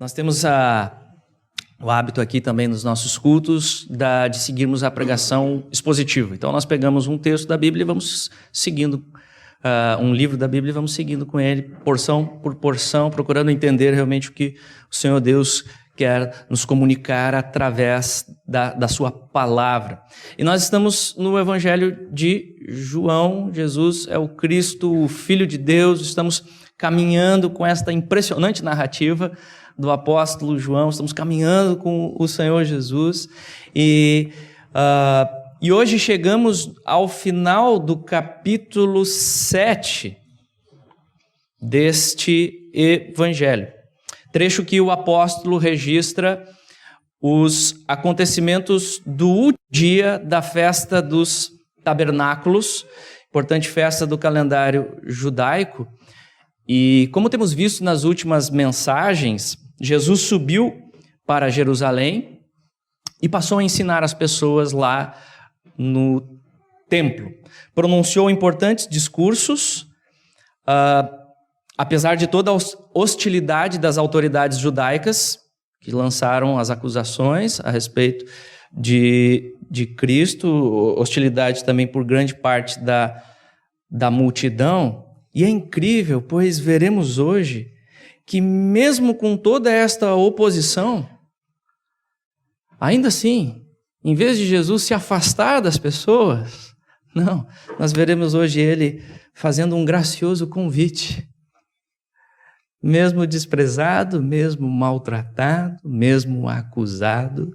Nós temos o hábito aqui também nos nossos cultos de seguirmos a pregação expositiva. Então nós pegamos um texto da Bíblia e vamos seguindo, um livro da Bíblia e vamos seguindo com ele, porção por porção, procurando entender realmente o que o Senhor Deus quer nos comunicar através da sua palavra. E nós estamos no Evangelho de João. Jesus é o Cristo, o Filho de Deus. Estamos caminhando com esta impressionante narrativa do apóstolo João. Estamos caminhando com o Senhor Jesus. E hoje chegamos ao final do capítulo 7 deste Evangelho. Trecho que o apóstolo registra os acontecimentos do dia da festa dos tabernáculos, importante festa do calendário judaico. E como temos visto nas últimas mensagens, Jesus subiu para Jerusalém e passou a ensinar as pessoas lá no templo. Pronunciou importantes discursos, apesar de toda a hostilidade das autoridades judaicas, que lançaram as acusações a respeito de Cristo, hostilidade também por grande parte da multidão. E é incrível, pois veremos hoje que mesmo com toda esta oposição, ainda assim, em vez de Jesus se afastar das pessoas, não, nós veremos hoje ele fazendo um gracioso convite. Mesmo desprezado, mesmo maltratado, mesmo acusado,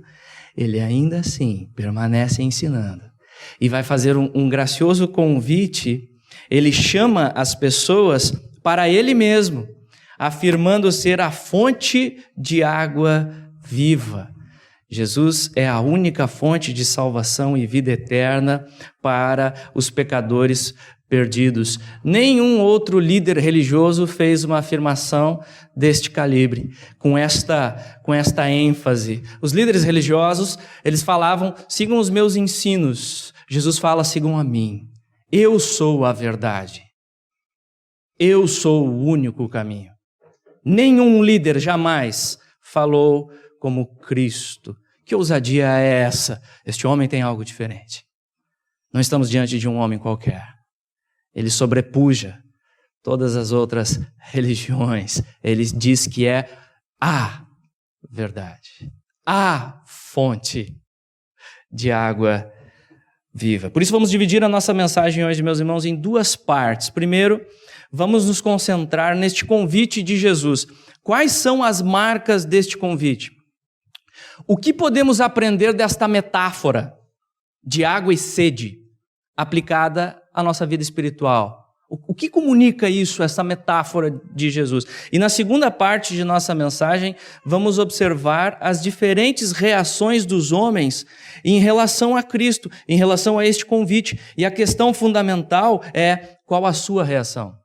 ele ainda assim permanece ensinando. E vai fazer um gracioso convite. Ele chama as pessoas para ele mesmo, afirmando ser a fonte de água viva. Jesus é a única fonte de salvação e vida eterna para os pecadores perdidos. Nenhum outro líder religioso fez uma afirmação deste calibre, com esta ênfase. Os líderes religiosos, eles falavam, sigam os meus ensinos. Jesus fala, sigam a mim. Eu sou a verdade. Eu sou o único caminho. Nenhum líder jamais falou como Cristo. Que ousadia é essa? Este homem tem algo diferente. Não estamos diante de um homem qualquer. Ele sobrepuja todas as outras religiões. Ele diz que é a verdade, a fonte de água viva. Por isso vamos dividir a nossa mensagem hoje, meus irmãos, em duas partes. Primeiro, vamos nos concentrar neste convite de Jesus. Quais são as marcas deste convite? O que podemos aprender desta metáfora de água e sede aplicada à nossa vida espiritual? O que comunica isso, essa metáfora de Jesus? E na segunda parte de nossa mensagem, vamos observar as diferentes reações dos homens em relação a Cristo, em relação a este convite. E a questão fundamental é: qual a sua reação?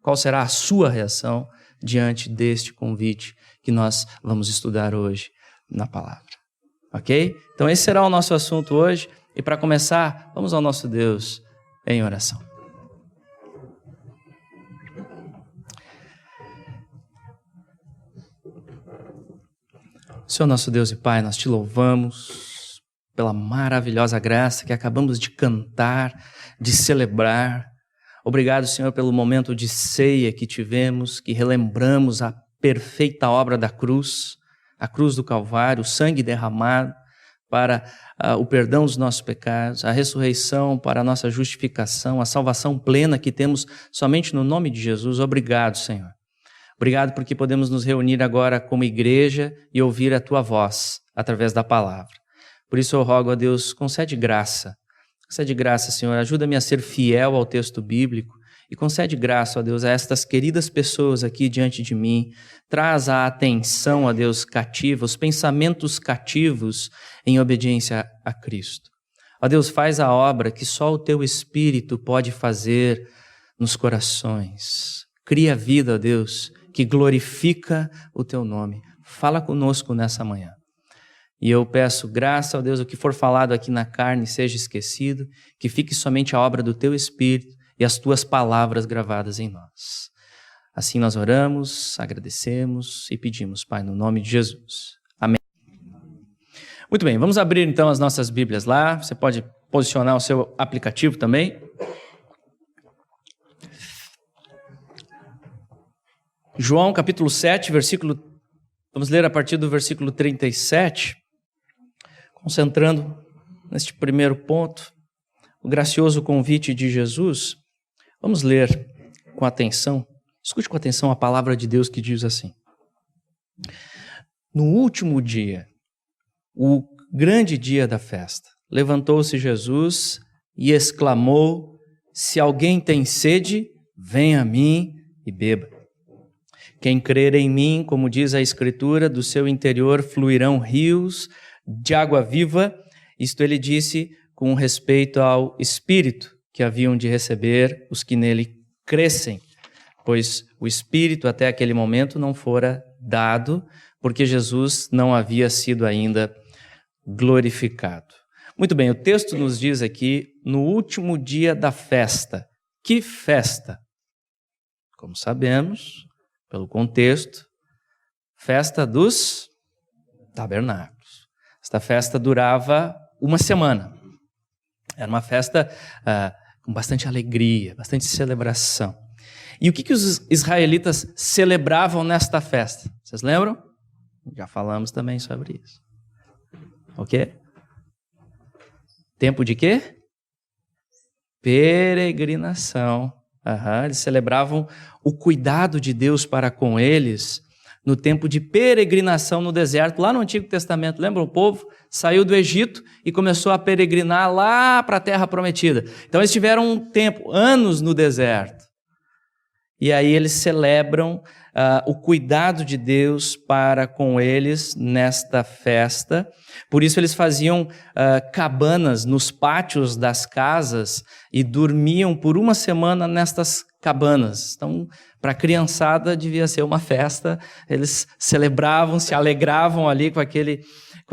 Qual será a sua reação diante deste convite que nós vamos estudar hoje na palavra? Ok? Então esse será o nosso assunto hoje. E para começar, vamos ao nosso Deus em oração. Senhor nosso Deus e Pai, nós te louvamos pela maravilhosa graça que acabamos de cantar, de celebrar. Obrigado, Senhor, pelo momento de ceia que tivemos, que relembramos a perfeita obra da cruz, a cruz do Calvário, o sangue derramado para o perdão dos nossos pecados, a ressurreição para a nossa justificação, a salvação plena que temos somente no nome de Jesus. Obrigado, Senhor. Obrigado porque podemos nos reunir agora como igreja e ouvir a Tua voz através da palavra. Por isso eu rogo a Deus, concede graça, Senhor, ajuda-me a ser fiel ao texto bíblico e concede graça, ó Deus, a estas queridas pessoas aqui diante de mim. Traz a atenção, ó Deus, cativa, os pensamentos cativos em obediência a Cristo. Ó Deus, faz a obra que só o Teu Espírito pode fazer nos corações. Cria vida, ó Deus, que glorifica o Teu nome. Fala conosco nessa manhã. E eu peço graça, ó Deus, o que for falado aqui na carne seja esquecido, que fique somente a obra do Teu Espírito e as Tuas palavras gravadas em nós. Assim nós oramos, agradecemos e pedimos, Pai, no nome de Jesus. Amém. Muito bem, vamos abrir então as nossas Bíblias lá. Você pode posicionar o seu aplicativo também. João capítulo 7, vamos ler a partir do versículo 37, concentrando neste primeiro ponto, o gracioso convite de Jesus. Vamos ler com atenção, escute com atenção a palavra de Deus que diz assim: No último dia, o grande dia da festa, levantou-se Jesus e exclamou: Se alguém tem sede, venha a mim e beba. Quem crer em mim, como diz a Escritura, do seu interior fluirão rios de água viva. Isto ele disse com respeito ao Espírito que haviam de receber os que nele crescem, pois o Espírito até aquele momento não fora dado, porque Jesus não havia sido ainda glorificado. Muito bem, o texto nos diz aqui, no último dia da festa. Que festa? Como sabemos, pelo contexto, festa dos tabernáculos. Esta festa durava uma semana. Era uma festa com bastante alegria, bastante celebração. E o que os israelitas celebravam nesta festa? Vocês lembram? Já falamos também sobre isso. O quê? Tempo de quê? Peregrinação. Eles celebravam o cuidado de Deus para com eles no tempo de peregrinação no deserto, lá no Antigo Testamento. Lembra? O povo saiu do Egito e começou a peregrinar lá para a Terra Prometida. Então eles tiveram um tempo, anos no deserto. E aí eles celebram o cuidado de Deus para com eles nesta festa. Por isso eles faziam cabanas nos pátios das casas e dormiam por uma semana nestas cabanas. Então, para a criançada devia ser uma festa. Eles celebravam, se alegravam ali com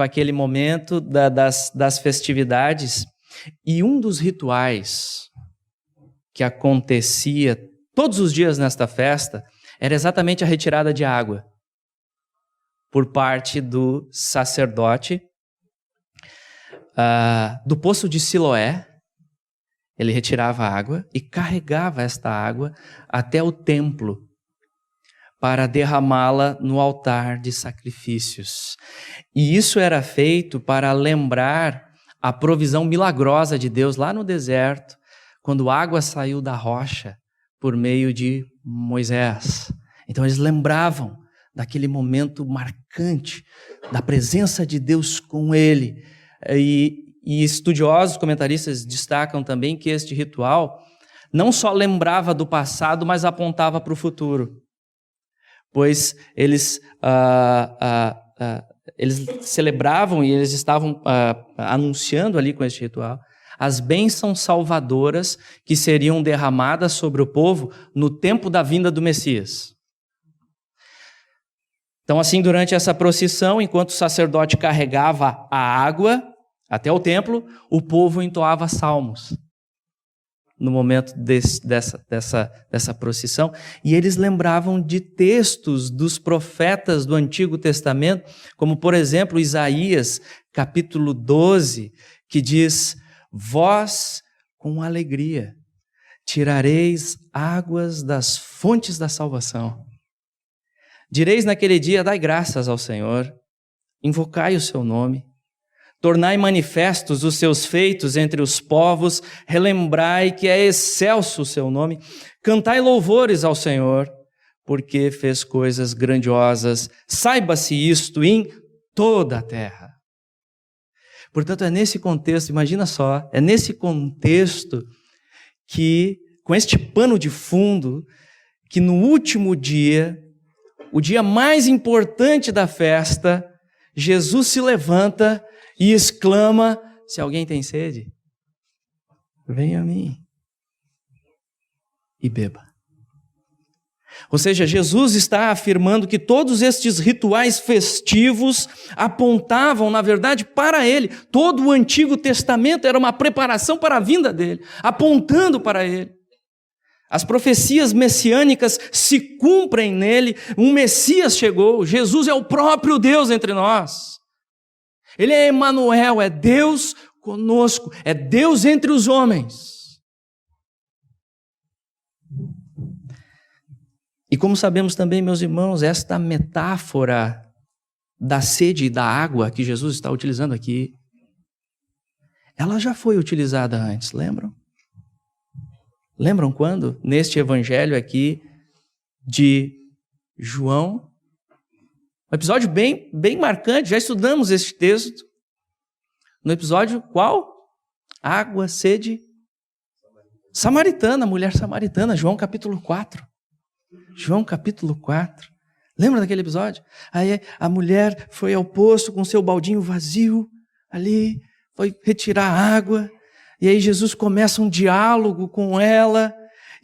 aquele momento das festividades. E um dos rituais que acontecia todos os dias nesta festa era exatamente a retirada de água por parte do sacerdote do poço de Siloé. Ele retirava a água e carregava esta água até o templo para derramá-la no altar de sacrifícios. E isso era feito para lembrar a provisão milagrosa de Deus lá no deserto, quando a água saiu da rocha por meio de Moisés. Então eles lembravam daquele momento marcante, da presença de Deus com ele. E estudiosos, comentaristas destacam também que este ritual não só lembrava do passado, mas apontava para o futuro. Pois eles celebravam e eles estavam anunciando ali com este ritual as bênçãos salvadoras que seriam derramadas sobre o povo no tempo da vinda do Messias. Então, assim, durante essa procissão, enquanto o sacerdote carregava a água até o templo, o povo entoava salmos no momento dessa procissão. E eles lembravam de textos dos profetas do Antigo Testamento, como, por exemplo, Isaías, capítulo 12, que diz: Vós, com alegria, tirareis águas das fontes da salvação. Direis naquele dia: dai graças ao Senhor, invocai o seu nome, tornai manifestos os seus feitos entre os povos, relembrai que é excelso o seu nome, cantai louvores ao Senhor, porque fez coisas grandiosas, saiba-se isto em toda a terra. Portanto, é nesse contexto, imagina só, é nesse contexto que, com este pano de fundo, que no último dia, o dia mais importante da festa, Jesus se levanta e exclama: se alguém tem sede, venha a mim e beba. Ou seja, Jesus está afirmando que todos estes rituais festivos apontavam, na verdade, para ele. Todo o Antigo Testamento era uma preparação para a vinda dele, apontando para ele. As profecias messiânicas se cumprem nele. Um Messias chegou. Jesus é o próprio Deus entre nós. Ele é Emanuel, é Deus conosco, é Deus entre os homens. E como sabemos também, meus irmãos, esta metáfora da sede e da água que Jesus está utilizando aqui, ela já foi utilizada antes, lembram? Lembram quando? Neste evangelho aqui de João. Um episódio bem marcante, já estudamos este texto. No episódio qual? Água, sede samaritana, mulher samaritana, João capítulo 4. João capítulo 4. Lembra daquele episódio? Aí a mulher foi ao poço com seu baldinho vazio, ali, foi retirar água. E aí Jesus começa um diálogo com ela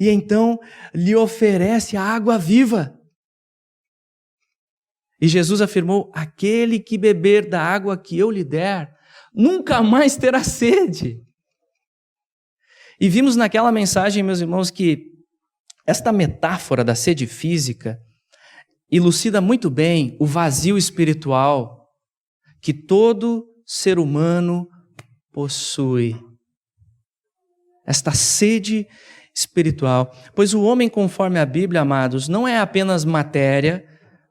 e então lhe oferece a água viva. E Jesus afirmou: aquele que beber da água que eu lhe der, nunca mais terá sede. E vimos naquela mensagem, meus irmãos, que esta metáfora da sede física elucida muito bem o vazio espiritual que todo ser humano possui. Esta sede espiritual. Pois o homem, conforme a Bíblia, amados, não é apenas matéria,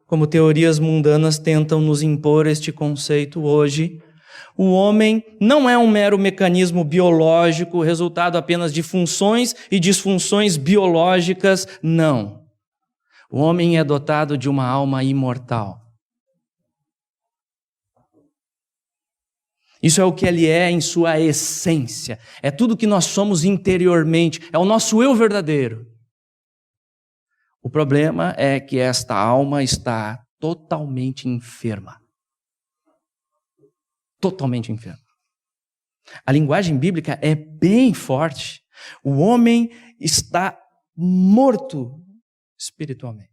como teorias mundanas tentam nos impor este conceito hoje. O homem não é um mero mecanismo biológico, resultado apenas de funções e disfunções biológicas, não. O homem é dotado de uma alma imortal. Isso é o que ele é em sua essência. É tudo que nós somos interiormente. É o nosso eu verdadeiro. O problema é que esta alma está totalmente enferma. Totalmente enferma. A linguagem bíblica é bem forte. O homem está morto espiritualmente.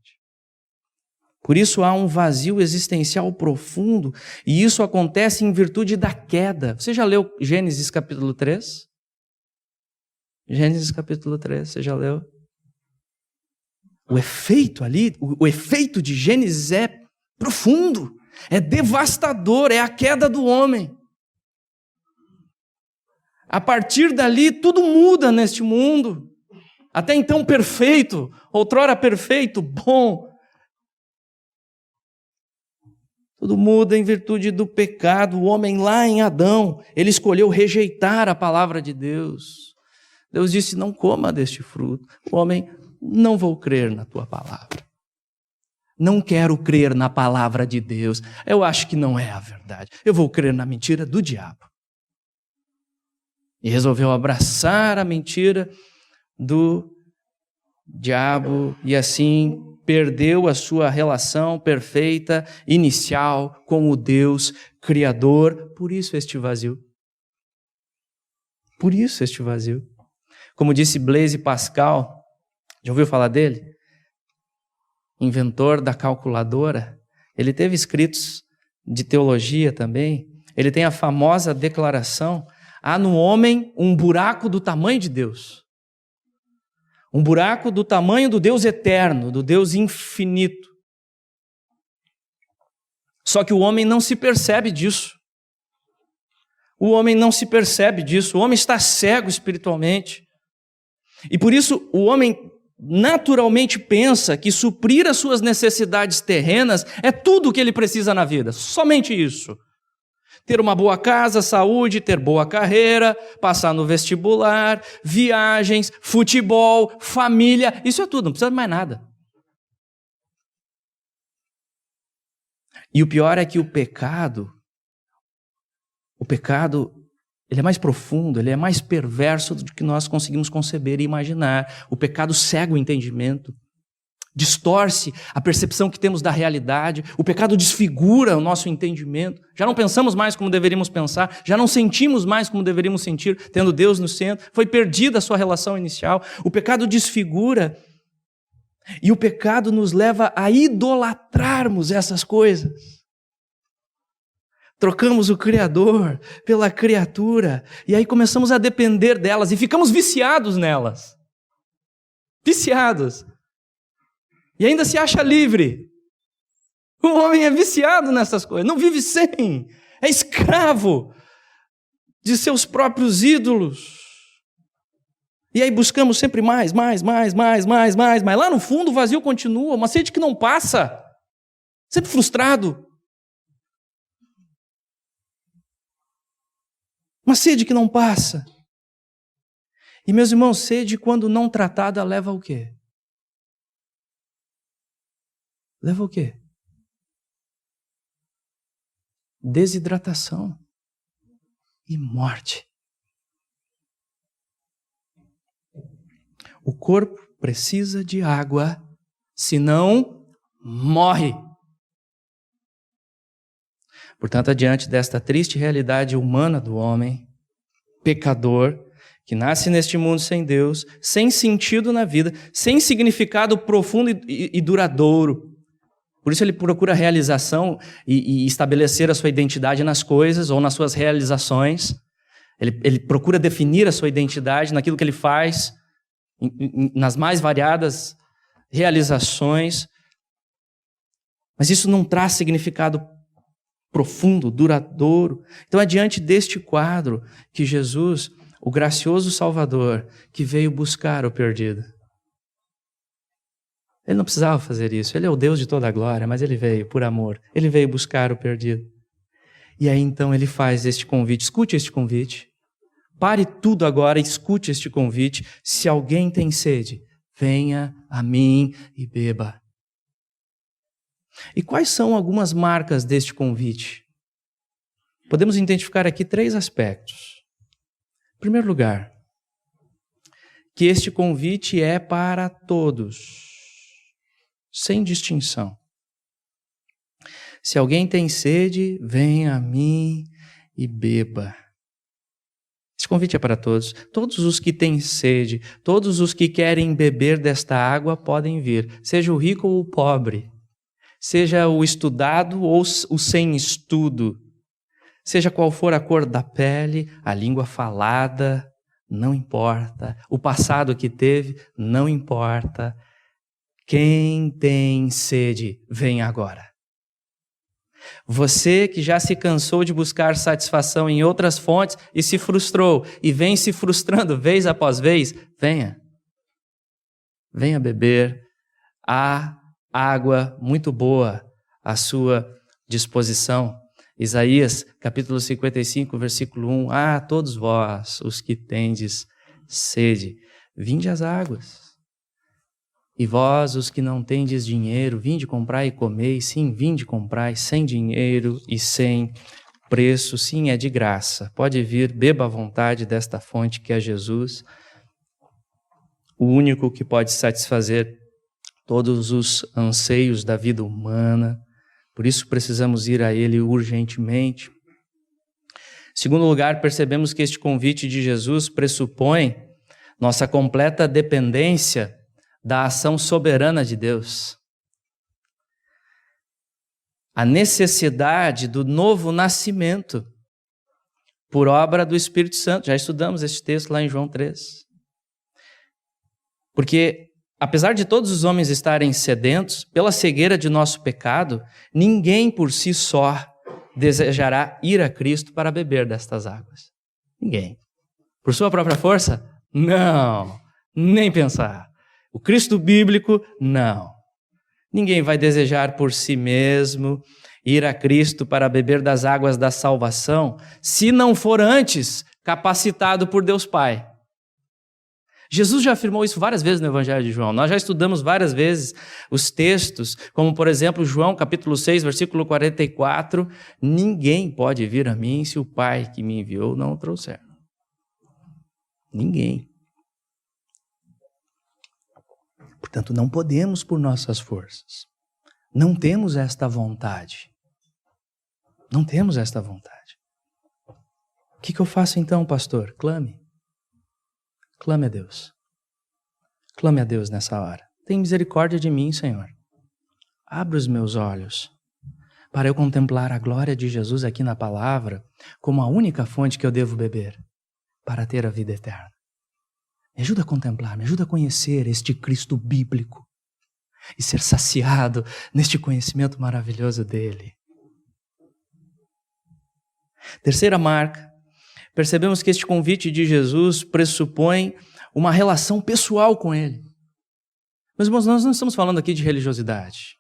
Por isso há um vazio existencial profundo, e isso acontece em virtude da queda. Você já leu Gênesis capítulo 3? Gênesis capítulo 3, você já leu? O efeito ali, o efeito de Gênesis é profundo, é devastador, é a queda do homem. A partir dali, tudo muda neste mundo. Até então perfeito, outrora perfeito, bom. Tudo muda em virtude do pecado. O homem lá em Adão, ele escolheu rejeitar a palavra de Deus. Deus disse: não coma deste fruto. O homem: não vou crer na tua palavra. Não quero crer na palavra de Deus. Eu acho que não é a verdade. Eu vou crer na mentira do diabo. E resolveu abraçar a mentira do diabo e assim perdeu a sua relação perfeita, inicial, com o Deus Criador. Por isso este vazio. Por isso este vazio. Como disse Blaise Pascal, já ouviu falar dele? Inventor da calculadora. Ele teve escritos de teologia também. Ele tem a famosa declaração: há no homem um buraco do tamanho de Deus. Um buraco do tamanho do Deus eterno, do Deus infinito. Só que o homem não se percebe disso. O homem não se percebe disso. O homem está cego espiritualmente. E por isso o homem naturalmente pensa que suprir as suas necessidades terrenas é tudo o que ele precisa na vida. Somente isso. Ter uma boa casa, saúde, ter boa carreira, passar no vestibular, viagens, futebol, família, isso é tudo, não precisa de mais nada. E o pior é que o pecado, ele é mais profundo, ele é mais perverso do que nós conseguimos conceber e imaginar. O pecado cega o entendimento, distorce a percepção que temos da realidade. O pecado desfigura o nosso entendimento. Já não pensamos mais como deveríamos pensar, já não sentimos mais como deveríamos sentir, tendo Deus no centro. Foi perdida a sua relação inicial. O pecado desfigura e o pecado nos leva a idolatrarmos essas coisas. Trocamos o Criador pela criatura e aí começamos a depender delas e ficamos viciados nelas. Viciados. E ainda se acha livre. O homem é viciado nessas coisas, não vive sem. É escravo de seus próprios ídolos. E aí buscamos sempre mais. Mas lá no fundo o vazio continua, uma sede que não passa. Sempre frustrado. Uma sede que não passa. E meus irmãos, sede quando não tratada leva ao quê? Leva ao quê? Desidratação e morte. O corpo precisa de água, senão morre. Portanto, diante desta triste realidade humana do homem, pecador, que nasce neste mundo sem Deus, sem sentido na vida, sem significado profundo e duradouro. Por isso ele procura realização e estabelecer a sua identidade nas coisas ou nas suas realizações. Ele procura definir a sua identidade naquilo que ele faz, nas mais variadas realizações. Mas isso não traz significado profundo, duradouro. Então é diante deste quadro que Jesus, o gracioso Salvador, que veio buscar o perdido. Ele não precisava fazer isso, ele é o Deus de toda a glória, mas ele veio por amor, ele veio buscar o perdido. E aí então ele faz este convite, escute este convite, pare tudo agora, escute este convite, se alguém tem sede, venha a mim e beba. E quais são algumas marcas deste convite? Podemos identificar aqui 3 aspectos. Em primeiro lugar, que este convite é para todos, sem distinção. Se alguém tem sede, venha a mim e beba. Esse convite é para todos. Todos os que têm sede, todos os que querem beber desta água podem vir, seja o rico ou o pobre, seja o estudado ou o sem estudo, seja qual for a cor da pele, a língua falada, não importa, o passado que teve, não importa. Quem tem sede, vem agora. Você que já se cansou de buscar satisfação em outras fontes e se frustrou, e vem se frustrando vez após vez, venha. Venha beber. Há água muito boa à sua disposição. Isaías, capítulo 55, versículo 1. Ah, todos vós, os que tendes sede, vinde às águas. E vós, os que não tendes dinheiro, vinde comprar e comei. Sim, vinde comprar sem dinheiro e sem preço. Sim, é de graça. Pode vir, beba à vontade desta fonte que é Jesus, o único que pode satisfazer todos os anseios da vida humana. Por isso precisamos ir a Ele urgentemente. Em segundo lugar, percebemos que este convite de Jesus pressupõe nossa completa dependência da ação soberana de Deus. A necessidade do novo nascimento por obra do Espírito Santo. Já estudamos este texto lá em João 3. Porque, apesar de todos os homens estarem sedentos, pela cegueira de nosso pecado, ninguém por si só desejará ir a Cristo para beber destas águas. Ninguém. Por sua própria força? Não, nem pensar. O Cristo bíblico, não. Ninguém vai desejar por si mesmo ir a Cristo para beber das águas da salvação, se não for antes capacitado por Deus Pai. Jesus já afirmou isso várias vezes no Evangelho de João. Nós já estudamos várias vezes os textos, como por exemplo João capítulo 6, versículo 44. Ninguém pode vir a mim se o Pai que me enviou não o trouxer. Ninguém. Portanto, não podemos por nossas forças. Não temos esta vontade. Não temos esta vontade. O que eu faço então, pastor? Clame. Clame a Deus. Clame a Deus nessa hora. Tem misericórdia de mim, Senhor. Abra os meus olhos para eu contemplar a glória de Jesus aqui na palavra como a única fonte que eu devo beber para ter a vida eterna. Me ajuda a contemplar, me ajuda a conhecer este Cristo bíblico e ser saciado neste conhecimento maravilhoso dele. Terceira marca, percebemos que este convite de Jesus pressupõe uma relação pessoal com ele. Meus irmãos, nós não estamos falando aqui de religiosidade,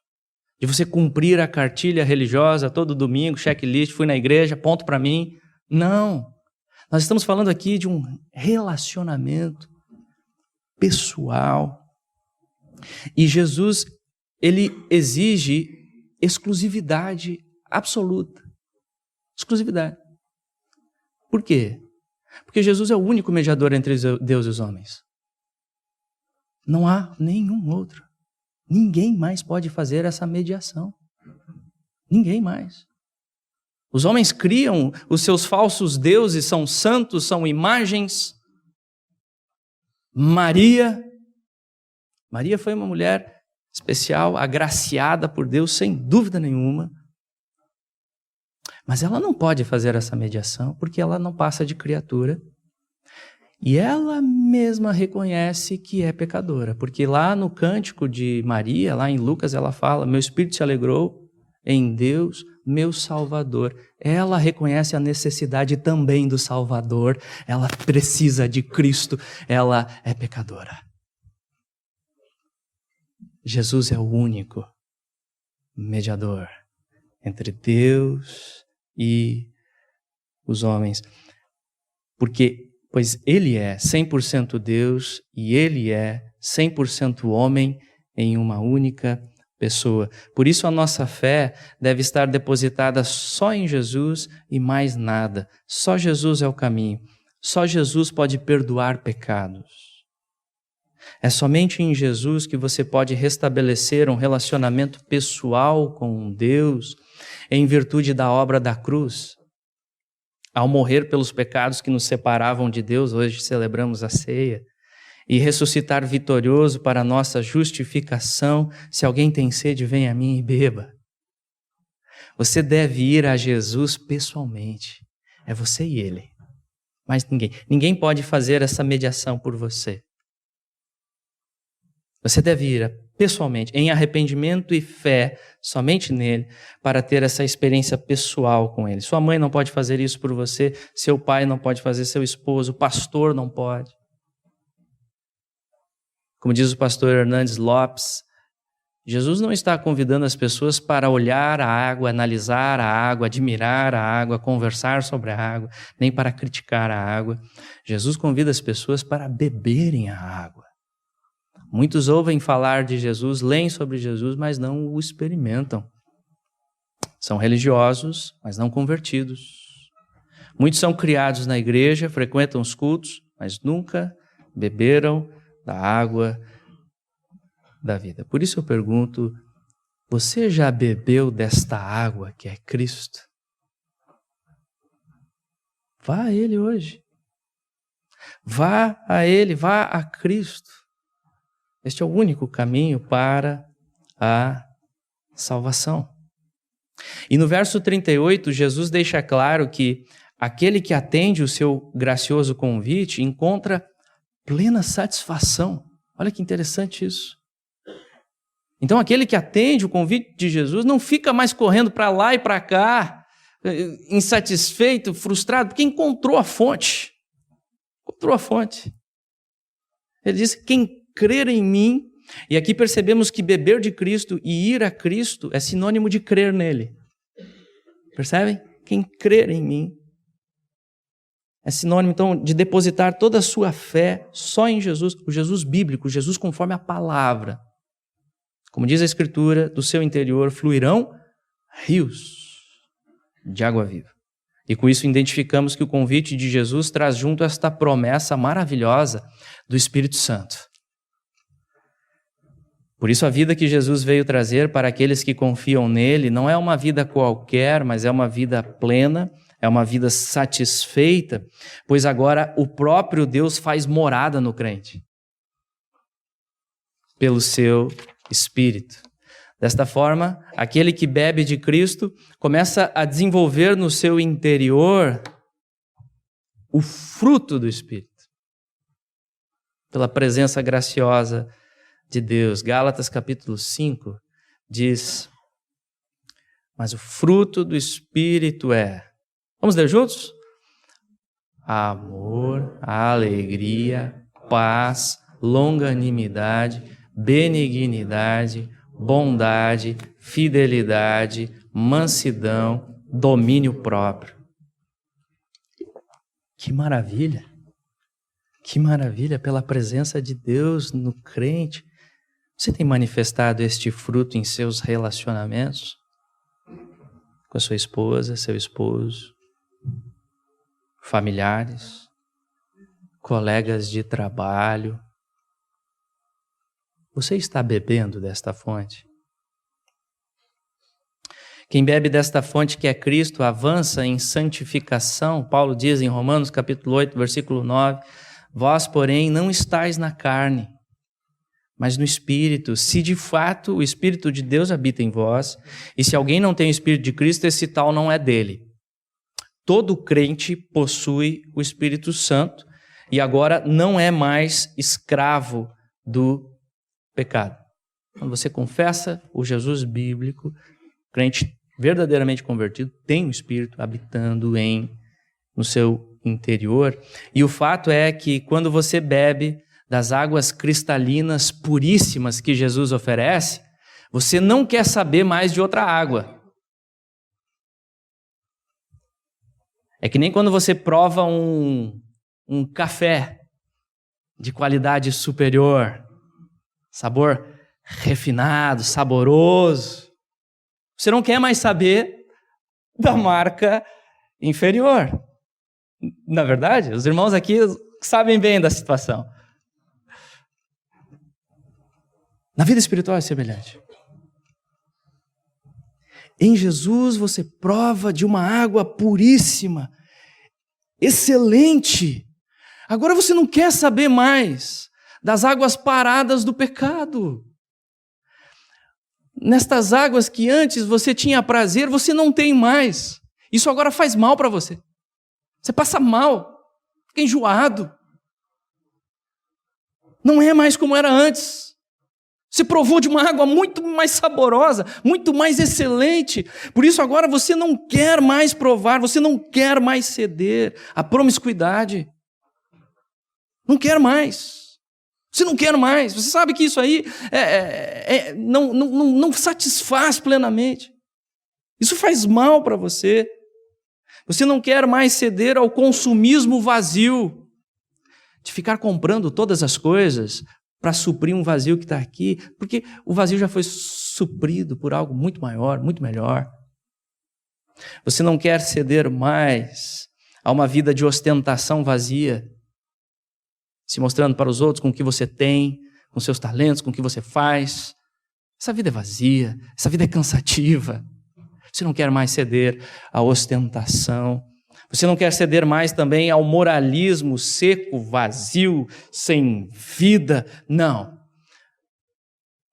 de você cumprir a cartilha religiosa todo domingo, checklist, fui na igreja, ponto para mim. Não, nós estamos falando aqui de um relacionamento pessoal. E Jesus, ele exige exclusividade absoluta. Exclusividade. Por quê? Porque Jesus é o único mediador entre Deus e os homens. Não há nenhum outro. Ninguém mais pode fazer essa mediação. Ninguém mais. Os homens criam os seus falsos deuses, são santos, são imagens. Maria foi uma mulher especial, agraciada por Deus, sem dúvida nenhuma. Mas ela não pode fazer essa mediação, porque ela não passa de criatura. E ela mesma reconhece que é pecadora, porque lá no cântico de Maria, lá em Lucas, ela fala, meu espírito se alegrou em Deus, meu Salvador. Ela reconhece a necessidade também do Salvador, ela precisa de Cristo, ela é pecadora. Jesus é o único mediador entre Deus e os homens, pois ele é 100% Deus e ele é 100% homem em uma única pessoa. Por isso a nossa fé deve estar depositada só em Jesus e mais nada. Só Jesus é o caminho. Só Jesus pode perdoar pecados. É somente em Jesus que você pode restabelecer um relacionamento pessoal com Deus em virtude da obra da cruz. Ao morrer pelos pecados que nos separavam de Deus, hoje celebramos a ceia, e ressuscitar vitorioso para a nossa justificação. Se alguém tem sede, venha a mim e beba. Você deve ir a Jesus pessoalmente. É você e ele. Mais ninguém. Ninguém pode fazer essa mediação por você. Você deve ir pessoalmente, em arrependimento e fé, somente nele, para ter essa experiência pessoal com ele. Sua mãe não pode fazer isso por você, seu pai não pode fazer, seu esposo, o pastor não pode. Como diz o pastor Hernandes Lopes, Jesus não está convidando as pessoas para olhar a água, analisar a água, admirar a água, conversar sobre a água, nem para criticar a água. Jesus convida as pessoas para beberem a água. Muitos ouvem falar de Jesus, leem sobre Jesus, mas não o experimentam. São religiosos, mas não convertidos. Muitos são criados na igreja, frequentam os cultos, mas nunca beberam da água da vida. Por isso eu pergunto, você já bebeu desta água que é Cristo? Vá a Ele hoje. Vá a Ele, vá a Cristo. Este é o único caminho para a salvação. E no verso 38, Jesus deixa claro que aquele que atende o seu gracioso convite encontra plena satisfação. Olha que interessante isso. Então, aquele que atende o convite de Jesus não fica mais correndo para lá e para cá, insatisfeito, frustrado, porque encontrou a fonte. Encontrou a fonte. Ele diz, quem crer em mim, e aqui percebemos que beber de Cristo e ir a Cristo é sinônimo de crer nele. Percebem? Quem crer em mim é sinônimo, então, de depositar toda a sua fé só em Jesus, o Jesus bíblico, o Jesus conforme a palavra. Como diz a Escritura, do seu interior fluirão rios de água viva. E com isso identificamos que o convite de Jesus traz junto esta promessa maravilhosa do Espírito Santo. Por isso a vida que Jesus veio trazer para aqueles que confiam nele não é uma vida qualquer, mas é uma vida plena, é uma vida satisfeita, pois agora o próprio Deus faz morada no crente, pelo seu Espírito. Desta forma, aquele que bebe de Cristo começa a desenvolver no seu interior o fruto do Espírito. pela presença graciosa de Deus. Gálatas capítulo 5 diz: mas o fruto do Espírito é... Vamos ler juntos? Amor, alegria, paz, longanimidade, benignidade, bondade, fidelidade, mansidão, domínio próprio. Que maravilha! Que maravilha pela presença de Deus no crente. Você tem manifestado este fruto em seus relacionamentos? Com a sua esposa, seu esposo, familiares, colegas de trabalho. Você está bebendo desta fonte? Quem bebe desta fonte que é Cristo avança em santificação. Paulo diz em Romanos capítulo 8, versículo 9, vós, porém, não estáis na carne, mas no Espírito, se de fato o Espírito de Deus habita em vós, e se alguém não tem o Espírito de Cristo, esse tal não é dele. Todo crente possui o Espírito Santo e agora não é mais escravo do pecado. Quando você confessa o Jesus bíblico, o crente verdadeiramente convertido tem o Espírito habitando no seu interior. E o fato é que quando você bebe das águas cristalinas puríssimas que Jesus oferece, você não quer saber mais de outra água. É que nem quando você prova um café de qualidade superior, sabor refinado, saboroso. Você não quer mais saber da marca inferior. Na verdade, os irmãos aqui sabem bem da situação. Na vida espiritual é semelhante. Em Jesus você prova de uma água puríssima, excelente. Agora você não quer saber mais das águas paradas do pecado. Nestas águas que antes você tinha prazer, você não tem mais. Isso agora faz mal para você. Você passa mal, fica enjoado. Não é mais como era antes. Você provou de uma água muito mais saborosa, muito mais excelente. Por isso agora você não quer mais provar, você não quer mais ceder à promiscuidade. Não quer mais. Você não quer mais. Você sabe que isso aí não satisfaz plenamente. Isso faz mal para você. Você não quer mais ceder ao consumismo vazio, de ficar comprando todas as coisas para suprir um vazio que está aqui, porque o vazio já foi suprido por algo muito maior, muito melhor. Você não quer ceder mais a uma vida de ostentação vazia, se mostrando para os outros com o que você tem, com seus talentos, com o que você faz. Essa vida é vazia, essa vida é cansativa. Você não quer mais ceder à ostentação. Você não quer ceder mais também ao moralismo seco, vazio, sem vida. Não.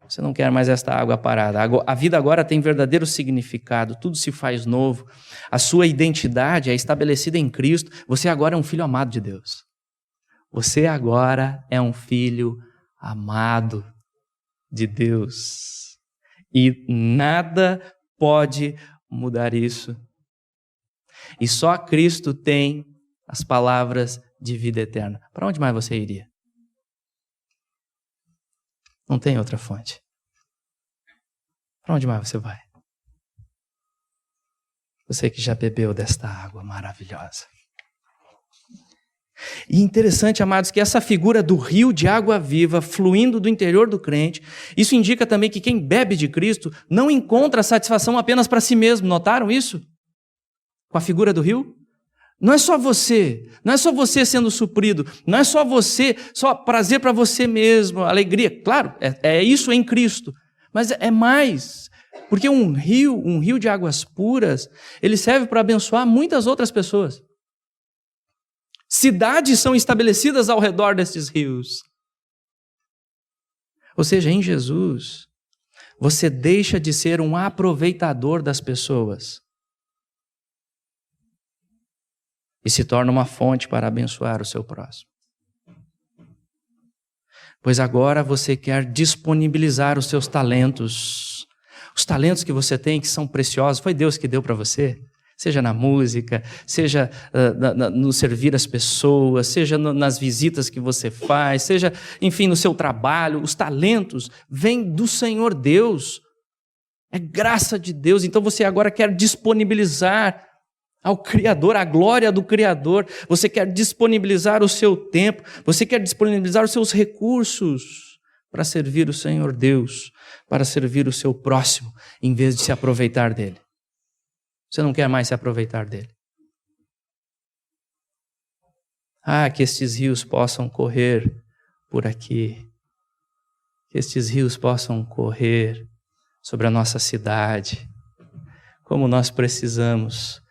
Você não quer mais esta água parada. A vida agora tem verdadeiro significado. Tudo se faz novo. A sua identidade é estabelecida em Cristo. Você agora é um filho amado de Deus. Você agora é um filho amado de Deus. E nada pode mudar isso. E só Cristo tem as palavras de vida eterna. Para onde mais você iria? Não tem outra fonte. Para onde mais você vai? Você que já bebeu desta água maravilhosa. E interessante, amados, que essa figura do rio de água viva fluindo do interior do crente, isso indica também que quem bebe de Cristo não encontra satisfação apenas para si mesmo. Notaram isso? Com a figura do rio? Não é só você sendo suprido, não é só você, só prazer para você mesmo, alegria. Claro, é isso em Cristo, mas é mais, porque um rio de águas puras, ele serve para abençoar muitas outras pessoas. Cidades são estabelecidas ao redor destes rios. Ou seja, em Jesus, você deixa de ser um aproveitador das pessoas e se torna uma fonte para abençoar o seu próximo. pois agora você quer disponibilizar os seus talentos. Os talentos que você tem, que são preciosos, foi Deus que deu para você? Seja na música, seja no servir as pessoas, seja nas visitas que você faz, seja, enfim, no seu trabalho. Os talentos vêm do Senhor Deus. É graça de Deus. Então você agora quer disponibilizar ao Criador, a glória do Criador. Você quer disponibilizar o seu tempo, você quer disponibilizar os seus recursos para servir o Senhor Deus, para servir o seu próximo, em vez de se aproveitar dele. Você não quer mais se aproveitar dele. Que estes rios possam correr por aqui. Que estes rios possam correr sobre a nossa cidade. Como nós precisamos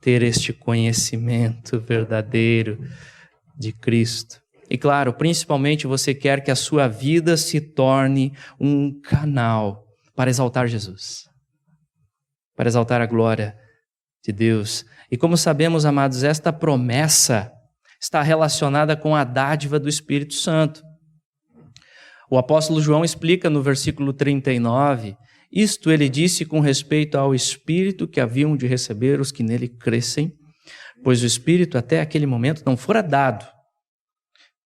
ter este conhecimento verdadeiro de Cristo. E claro, principalmente você quer que a sua vida se torne um canal para exaltar Jesus. Para exaltar a glória de Deus. E como sabemos, amados, esta promessa está relacionada com a dádiva do Espírito Santo. O apóstolo João explica no versículo 39, isto ele disse com respeito ao Espírito que haviam de receber os que nele crescem, pois o Espírito até aquele momento não fora dado,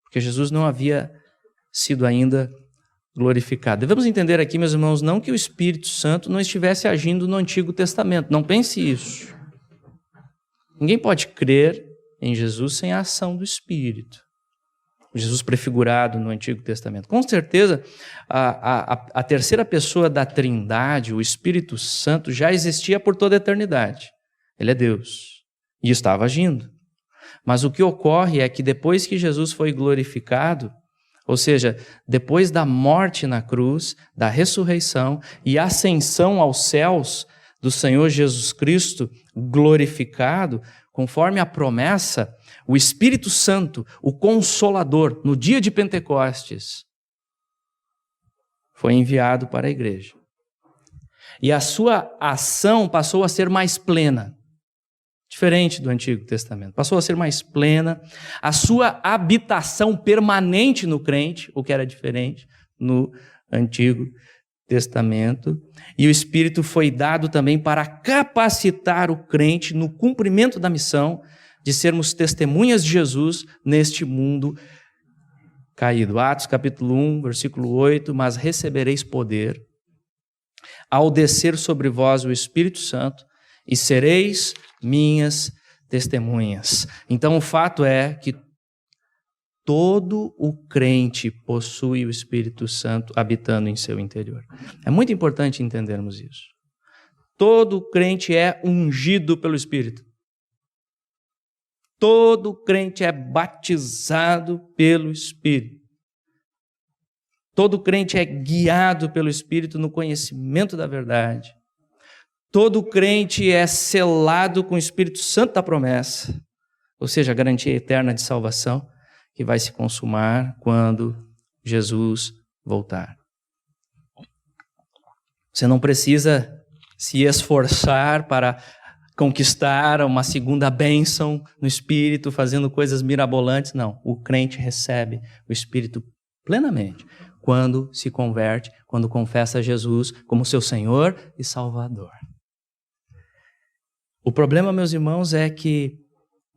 porque Jesus não havia sido ainda glorificado. Devemos entender aqui, meus irmãos, não que o Espírito Santo não estivesse agindo no Antigo Testamento, não pense isso. Ninguém pode crer em Jesus sem a ação do Espírito. Jesus prefigurado no Antigo Testamento. Com certeza, a terceira pessoa da Trindade, o Espírito Santo, já existia por toda a eternidade. Ele é Deus e estava agindo. Mas o que ocorre é que depois que Jesus foi glorificado, ou seja, depois da morte na cruz, da ressurreição e ascensão aos céus do Senhor Jesus Cristo glorificado, conforme a promessa, o Espírito Santo, o Consolador, no dia de Pentecostes, foi enviado para a igreja. E a sua ação passou a ser mais plena, diferente do Antigo Testamento. Passou a ser mais plena, a sua habitação permanente no crente, o que era diferente no Antigo Testamento, e o Espírito foi dado também para capacitar o crente no cumprimento da missão de sermos testemunhas de Jesus neste mundo caído. Atos capítulo 1, versículo 8, mas recebereis poder ao descer sobre vós o Espírito Santo e sereis minhas testemunhas. Então o fato é que todo o crente possui o Espírito Santo habitando em seu interior. É muito importante entendermos isso. Todo crente é ungido pelo Espírito. Todo crente é batizado pelo Espírito. Todo crente é guiado pelo Espírito no conhecimento da verdade. Todo crente é selado com o Espírito Santo da promessa, ou seja, a garantia eterna de salvação, que vai se consumar quando Jesus voltar. Você não precisa se esforçar para conquistar uma segunda bênção no Espírito, fazendo coisas mirabolantes. Não, o crente recebe o Espírito plenamente quando se converte, quando confessa Jesus como seu Senhor e Salvador. O problema, meus irmãos, é que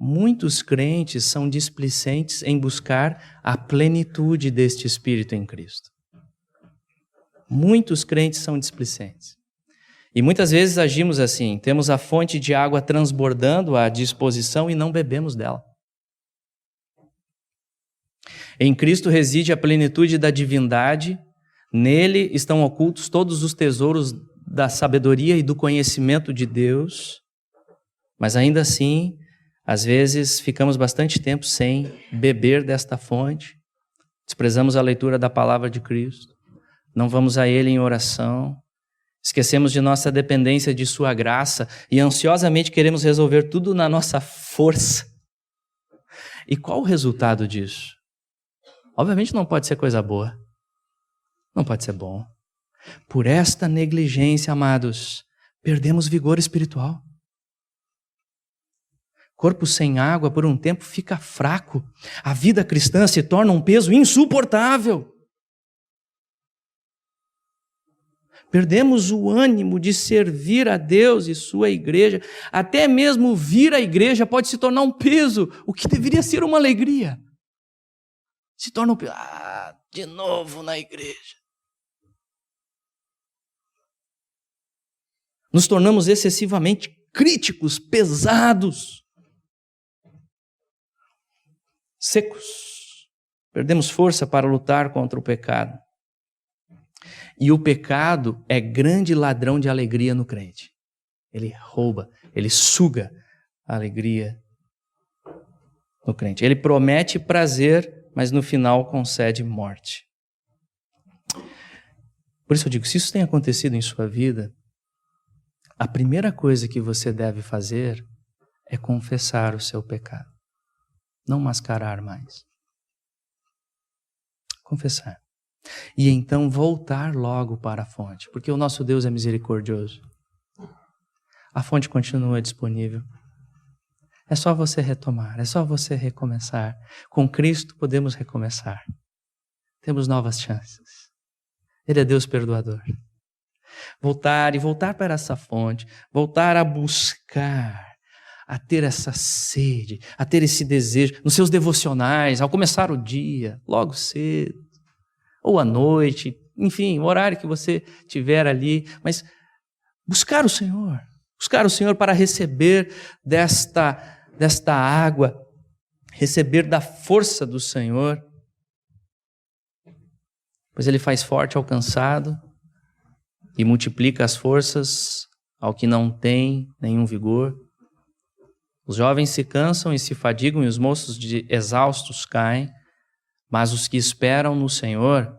muitos crentes são displicentes em buscar a plenitude deste Espírito em Cristo. Muitos crentes são displicentes. E muitas vezes agimos assim, temos a fonte de água transbordando à disposição e não bebemos dela. Em Cristo reside a plenitude da divindade, nele estão ocultos todos os tesouros da sabedoria e do conhecimento de Deus, mas ainda assim, às vezes ficamos bastante tempo sem beber desta fonte, desprezamos a leitura da palavra de Cristo, não vamos a Ele em oração, esquecemos de nossa dependência de sua graça e ansiosamente queremos resolver tudo na nossa força. E qual o resultado disso? Obviamente não pode ser coisa boa, não pode ser bom. Por esta negligência, amados, perdemos vigor espiritual. Corpo sem água por um tempo fica fraco. A vida cristã se torna um peso insuportável. Perdemos o ânimo de servir a Deus e sua igreja. Até mesmo vir à igreja pode se tornar um peso, o que deveria ser uma alegria. Se torna um peso. De novo na igreja. Nos tornamos excessivamente críticos, pesados, secos. Perdemos força para lutar contra o pecado. E o pecado é grande ladrão de alegria no crente. Ele rouba, ele suga a alegria no crente. Ele promete prazer, mas no final concede morte. Por isso eu digo, se isso tem acontecido em sua vida, a primeira coisa que você deve fazer é confessar o seu pecado. Não mascarar mais. Confessar. E então voltar logo para a fonte, porque o nosso Deus é misericordioso. A fonte continua disponível. É só você retomar, é só você recomeçar. Com Cristo podemos recomeçar. Temos novas chances. Ele é Deus perdoador. Voltar para essa fonte, voltar a buscar, a ter essa sede, a ter esse desejo, nos seus devocionais, ao começar o dia, logo cedo, ou à noite, enfim, o horário que você tiver ali, mas buscar o Senhor para receber desta água, receber da força do Senhor, pois Ele faz forte ao cansado e multiplica as forças ao que não tem nenhum vigor. Os jovens se cansam e se fadigam e os moços exaustos caem, mas os que esperam no Senhor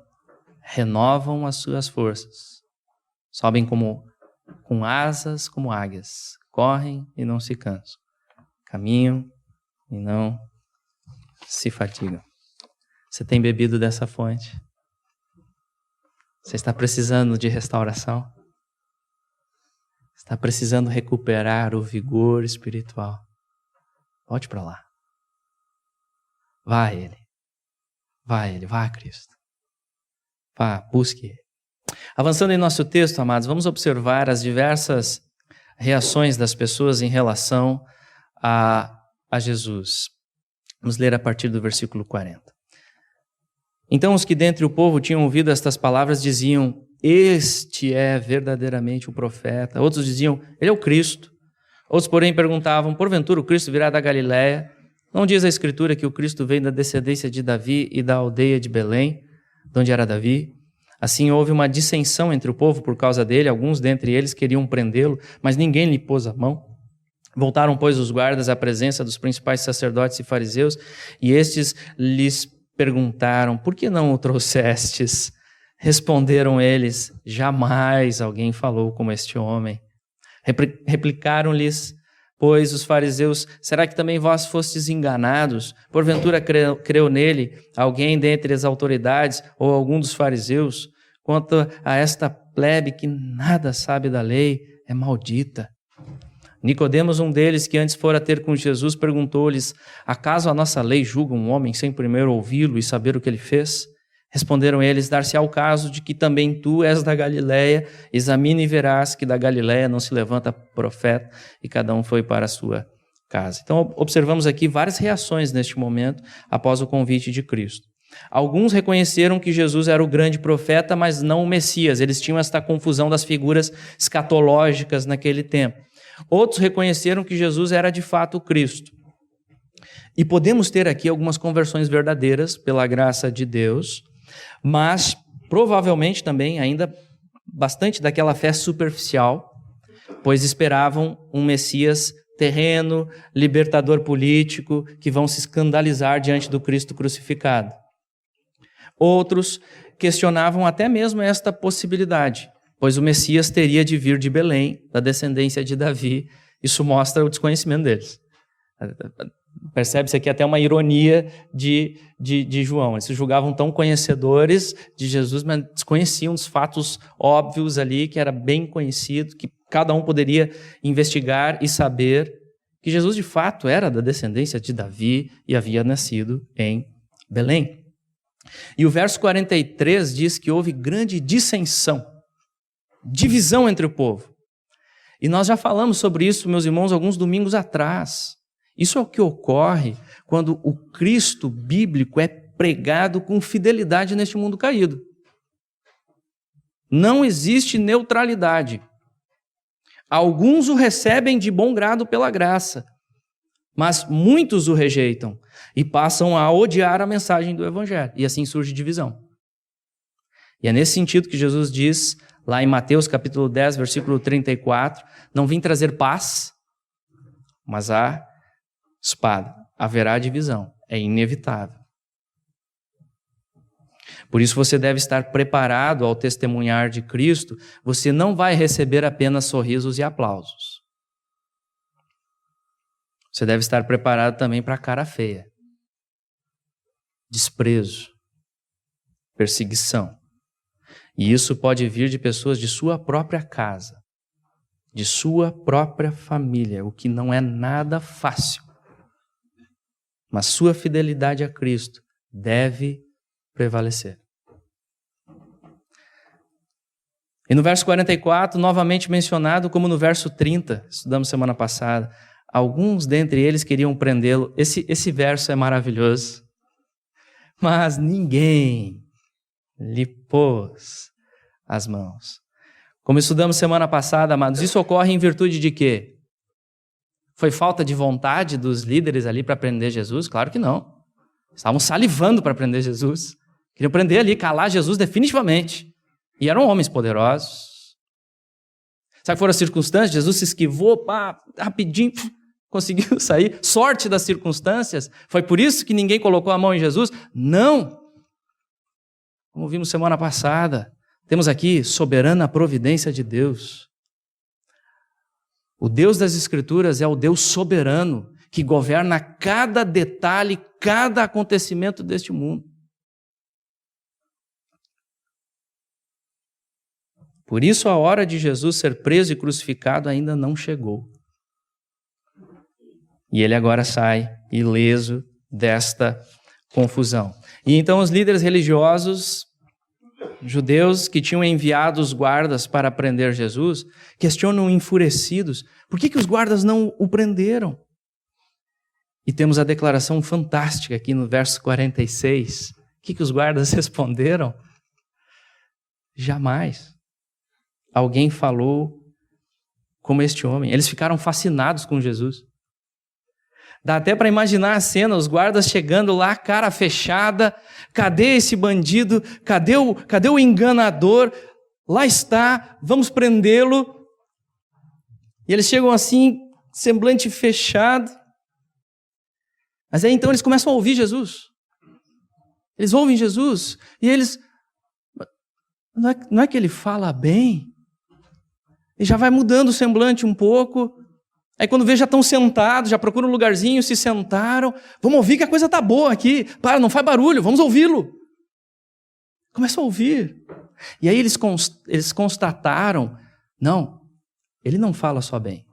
renovam as suas forças. Sobem com asas como águias, correm e não se cansam, caminham e não se fatigam. Você tem bebido dessa fonte? Você está precisando de restauração? Está precisando recuperar o vigor espiritual? Volte para lá. Vá a Ele. Vá a Cristo. Vá, busque Ele. Avançando em nosso texto, amados, vamos observar as diversas reações das pessoas em relação a Jesus. Vamos ler a partir do versículo 40. Então os que dentre o povo tinham ouvido estas palavras diziam: este é verdadeiramente o profeta. Outros diziam: ele é o Cristo. Outros, porém, perguntavam: porventura o Cristo virá da Galiléia? Não diz a Escritura que o Cristo veio da descendência de Davi e da aldeia de Belém, de onde era Davi? Assim houve uma dissensão entre o povo por causa dele. Alguns dentre eles queriam prendê-lo, mas ninguém lhe pôs a mão. Voltaram, pois, os guardas à presença dos principais sacerdotes e fariseus, e estes lhes perguntaram: por que não o trouxestes? Responderam eles: jamais alguém falou como este homem. Replicaram-lhes, pois, os fariseus: será que também vós fostes enganados? Porventura creu nele alguém dentre as autoridades ou algum dos fariseus? Quanto a esta plebe que nada sabe da lei, é maldita. Nicodemos, um deles, que antes fora ter com Jesus, perguntou-lhes: acaso a nossa lei julga um homem sem primeiro ouvi-lo e saber o que ele fez? Responderam eles: dar-se-á o caso de que também tu és da Galiléia, examine e verás que da Galiléia não se levanta profeta, e cada um foi para a sua casa. Então observamos aqui várias reações neste momento após o convite de Cristo. Alguns reconheceram que Jesus era o grande profeta, mas não o Messias. Eles tinham esta confusão das figuras escatológicas naquele tempo. Outros reconheceram que Jesus era de fato o Cristo. E podemos ter aqui algumas conversões verdadeiras pela graça de Deus, mas provavelmente também ainda bastante daquela fé superficial, pois esperavam um Messias terreno, libertador político, que vão se escandalizar diante do Cristo crucificado. Outros questionavam até mesmo esta possibilidade, pois o Messias teria de vir de Belém, da descendência de Davi. Isso mostra o desconhecimento deles. Percebe-se aqui até uma ironia de João. Eles se julgavam tão conhecedores de Jesus, mas desconheciam os fatos óbvios ali, que era bem conhecido, que cada um poderia investigar e saber que Jesus de fato era da descendência de Davi e havia nascido em Belém. E o verso 43 diz que houve grande dissensão divisão entre o povo. E nós já falamos sobre isso, meus irmãos, alguns domingos atrás. Isso é o que ocorre quando o Cristo bíblico é pregado com fidelidade neste mundo caído. Não existe neutralidade. Alguns o recebem de bom grado pela graça, mas muitos o rejeitam e passam a odiar a mensagem do Evangelho. E assim surge divisão. E é nesse sentido que Jesus diz, lá em Mateus capítulo 10, versículo 34, não vim trazer paz, mas a espada. Haverá divisão, é inevitável. Por isso você deve estar preparado ao testemunhar de Cristo. Você não vai receber apenas sorrisos e aplausos. Você deve estar preparado também para a cara feia. Desprezo, perseguição. E isso pode vir de pessoas de sua própria casa, de sua própria família, o que não é nada fácil. Mas sua fidelidade a Cristo deve prevalecer. E no verso 44, novamente mencionado, como no verso 30, estudamos semana passada, alguns dentre eles queriam prendê-lo. Esse verso é maravilhoso. Mas ninguém lhe pôs as mãos. Como estudamos semana passada, amados, isso ocorre em virtude de quê? Foi falta de vontade dos líderes ali para prender Jesus? Claro que não. Estavam salivando para prender Jesus. Queriam prender ali, calar Jesus definitivamente. E eram homens poderosos. Sabe que foram as circunstâncias? Jesus se esquivou, rapidinho, conseguiu sair. Sorte das circunstâncias. Foi por isso que ninguém colocou a mão em Jesus? Não. Como vimos semana passada, temos aqui soberana providência de Deus. O Deus das Escrituras é o Deus soberano que governa cada detalhe, cada acontecimento deste mundo. Por isso a hora de Jesus ser preso e crucificado ainda não chegou. E ele agora sai ileso desta confusão. E então os líderes religiosos judeus que tinham enviado os guardas para prender Jesus questionam enfurecidos: por que os guardas não o prenderam? E temos a declaração fantástica aqui no verso 46. O que os guardas responderam? Jamais alguém falou como este homem. Eles ficaram fascinados com Jesus. Dá até para imaginar a cena, os guardas chegando lá, cara fechada. Cadê esse bandido? Cadê o enganador? Lá está, vamos prendê-lo. E eles chegam assim, semblante fechado. Mas aí então eles começam a ouvir Jesus. Eles ouvem Jesus e eles... Não é que ele fala bem? E já vai mudando o semblante um pouco. Aí quando vê, já estão sentados, já procuram um lugarzinho, se sentaram. Vamos ouvir que a coisa está boa aqui. Para, não faz barulho, vamos ouvi-lo. Começa a ouvir. E aí eles constataram, não, ele não fala só bem.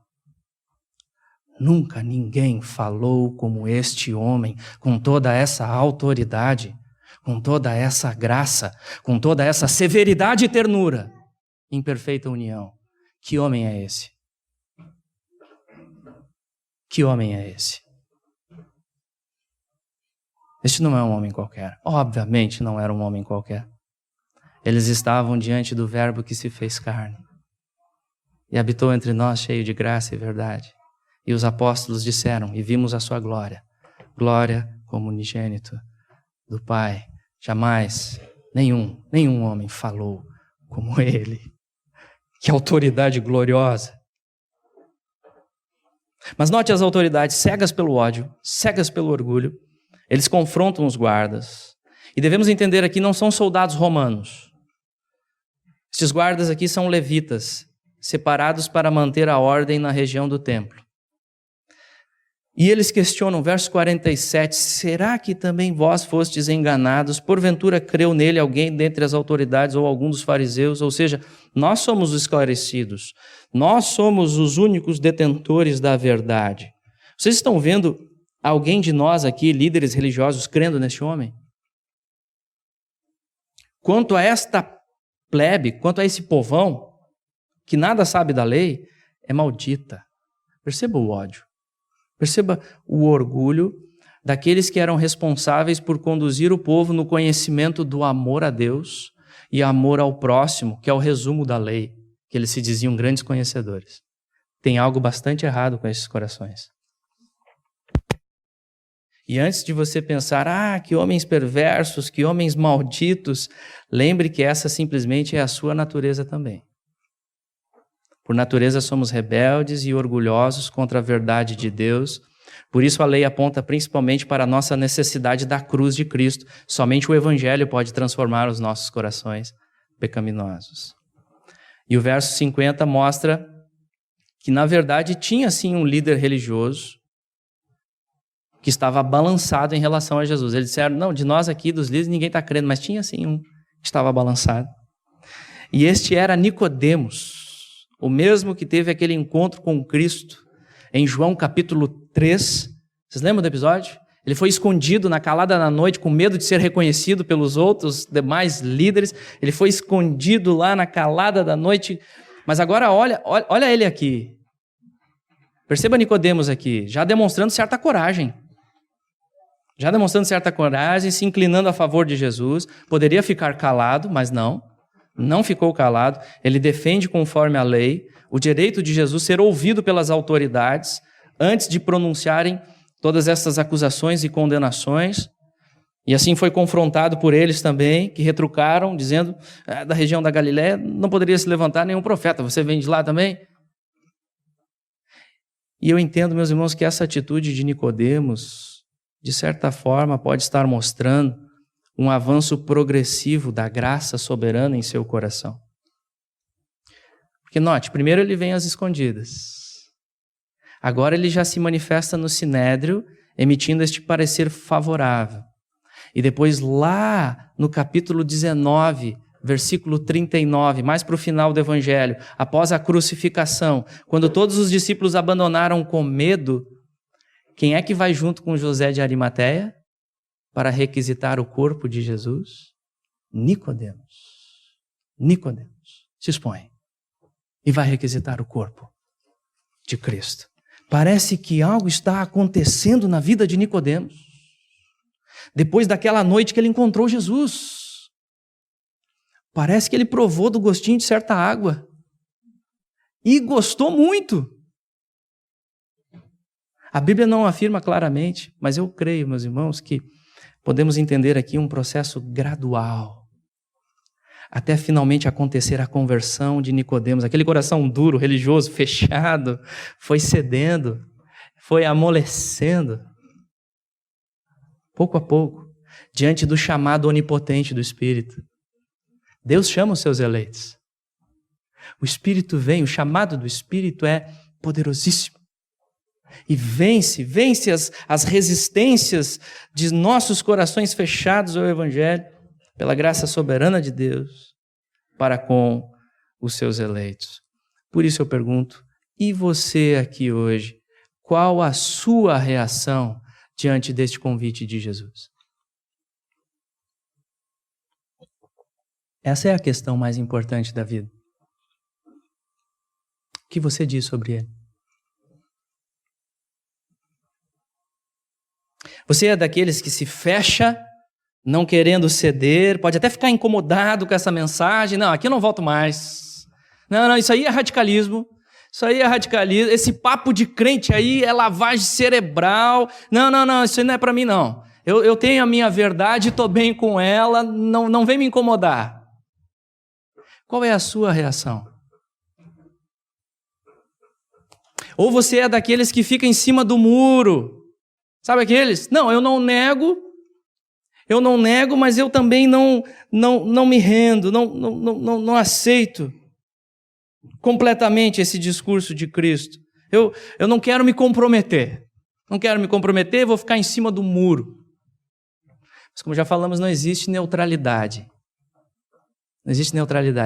Nunca ninguém falou como este homem, com toda essa autoridade, com toda essa graça, com toda essa severidade e ternura, em perfeita união. Que homem é esse? Que homem é esse? Este não é um homem qualquer. Obviamente não era um homem qualquer. Eles estavam diante do Verbo que se fez carne e habitou entre nós cheio de graça e verdade. E os apóstolos disseram, e vimos a sua glória. Glória como unigênito do Pai. Jamais nenhum homem falou como ele. Que autoridade gloriosa. Mas note as autoridades cegas pelo ódio, cegas pelo orgulho. Eles confrontam os guardas. E devemos entender aqui, não são soldados romanos. Estes guardas aqui são levitas, separados para manter a ordem na região do templo. E eles questionam, verso 47, será que também vós fostes enganados? Porventura creu nele alguém dentre as autoridades ou algum dos fariseus? Ou seja, nós somos os esclarecidos. Nós somos os únicos detentores da verdade. Vocês estão vendo alguém de nós aqui, líderes religiosos, crendo neste homem? Quanto a esta plebe, quanto a esse povão, que nada sabe da lei, é maldita. Perceba o ódio. Perceba o orgulho daqueles que eram responsáveis por conduzir o povo no conhecimento do amor a Deus e amor ao próximo, que é o resumo da lei, que eles se diziam grandes conhecedores. Tem algo bastante errado com esses corações. E antes de você pensar, que homens perversos, que homens malditos, lembre que essa simplesmente é a sua natureza também. Por natureza somos rebeldes e orgulhosos contra a verdade de Deus. Por isso a lei aponta principalmente para a nossa necessidade da cruz de Cristo. Somente o Evangelho pode transformar os nossos corações pecaminosos. E o verso 50 mostra que, na verdade, tinha sim um líder religioso que estava balançado em relação a Jesus. Eles disseram, não, de nós aqui, dos líderes, ninguém está crendo, mas tinha sim um que estava balançado. E este era Nicodemos, o mesmo que teve aquele encontro com Cristo em João capítulo 3. Vocês lembram do episódio? Ele foi escondido na calada da noite, com medo de ser reconhecido pelos outros demais líderes. Ele foi escondido lá na calada da noite. Mas agora olha ele aqui. Perceba Nicodemos aqui, já demonstrando certa coragem. Já demonstrando certa coragem, se inclinando a favor de Jesus. Poderia ficar calado, mas não ficou calado. Ele defende conforme a lei o direito de Jesus ser ouvido pelas autoridades antes de pronunciarem todas essas acusações e condenações. E assim foi confrontado por eles também, que retrucaram, dizendo, da região da Galiléia não poderia se levantar nenhum profeta. Você vem de lá também? E eu entendo, meus irmãos, que essa atitude de Nicodemos, de certa forma, pode estar mostrando um avanço progressivo da graça soberana em seu coração. Porque note, primeiro ele vem às escondidas. Agora ele já se manifesta no Sinédrio, emitindo este parecer favorável. E depois lá no capítulo 19, versículo 39, mais para o final do Evangelho, após a crucificação, quando todos os discípulos abandonaram com medo, quem é que vai junto com José de Arimateia para requisitar o corpo de Jesus? Nicodemos se expõe e vai requisitar o corpo de Cristo. Parece que algo está acontecendo na vida de Nicodemos, depois daquela noite que ele encontrou Jesus. Parece que ele provou do gostinho de certa água e gostou muito. A Bíblia não afirma claramente, mas eu creio, meus irmãos, que podemos entender aqui um processo gradual, até finalmente acontecer a conversão de Nicodemos. Aquele coração duro, religioso, fechado, foi cedendo, foi amolecendo, pouco a pouco, diante do chamado onipotente do Espírito. Deus chama os seus eleitos. O Espírito vem, o chamado do Espírito é poderosíssimo. E vence as resistências de nossos corações fechados ao Evangelho, pela graça soberana de Deus, para com os seus eleitos. Por isso eu pergunto, e você aqui hoje, qual a sua reação diante deste convite de Jesus? Essa é a questão mais importante da vida. O que você diz sobre ele? Você é daqueles que se fecha, não querendo ceder, pode até ficar incomodado com essa mensagem. Não, aqui eu não volto mais. Não, isso aí é radicalismo. Isso aí é radicalismo. Esse papo de crente aí é lavagem cerebral. Não, isso aí não é para mim, não. Eu tenho a minha verdade, estou bem com ela, não vem me incomodar. Qual é a sua reação? Ou você é daqueles que fica em cima do muro? Sabe aqueles? Não, eu não nego, mas eu também não me rendo, não aceito completamente esse discurso de Cristo. Eu não quero me comprometer, vou ficar em cima do muro. Mas como já falamos, não existe neutralidade.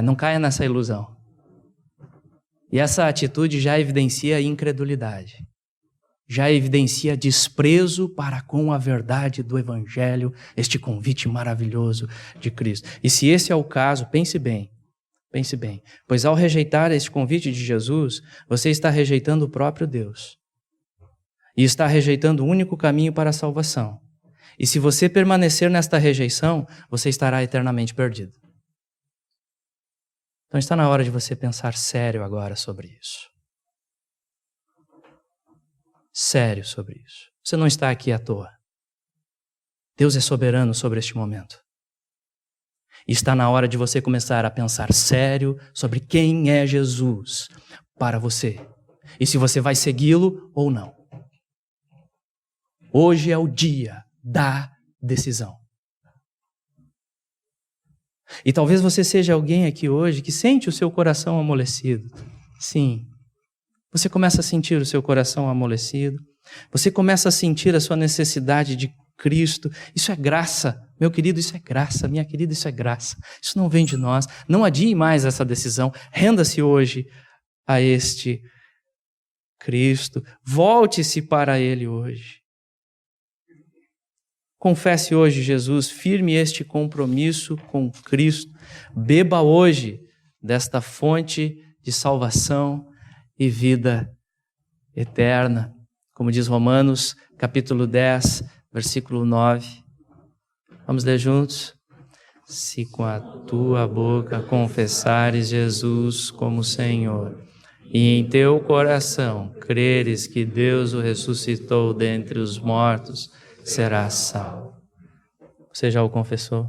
Não caia nessa ilusão. E essa atitude já evidencia incredulidade. Já evidencia desprezo para com a verdade do Evangelho, este convite maravilhoso de Cristo. E se esse é o caso, pense bem, Pense bem, pois ao rejeitar este convite de Jesus, você está rejeitando o próprio Deus. E está rejeitando o único caminho para a salvação. E se você permanecer nesta rejeição, você estará eternamente perdido. Então está na hora de você pensar sério agora sobre isso. Sério sobre isso. Você não está aqui à toa. Deus é soberano sobre este momento. E está na hora de você começar a pensar sério sobre quem é Jesus para você. E se você vai segui-lo ou não. Hoje é o dia da decisão. E talvez você seja alguém aqui hoje que sente o seu coração amolecido. Sim, você começa a sentir o seu coração amolecido. Você começa a sentir a sua necessidade de Cristo. Isso é graça, meu querido, isso é graça. Minha querida, isso é graça. Isso não vem de nós. Não adie mais essa decisão. Renda-se hoje a este Cristo. Volte-se para Ele hoje. Confesse hoje, Jesus, firme este compromisso com Cristo. Beba hoje desta fonte de salvação e vida eterna. Como diz Romanos, capítulo 10, versículo 9. Vamos ler juntos? Se com a tua boca confessares Jesus como Senhor, e em teu coração creres que Deus o ressuscitou dentre os mortos, serás salvo. Você já o confessou?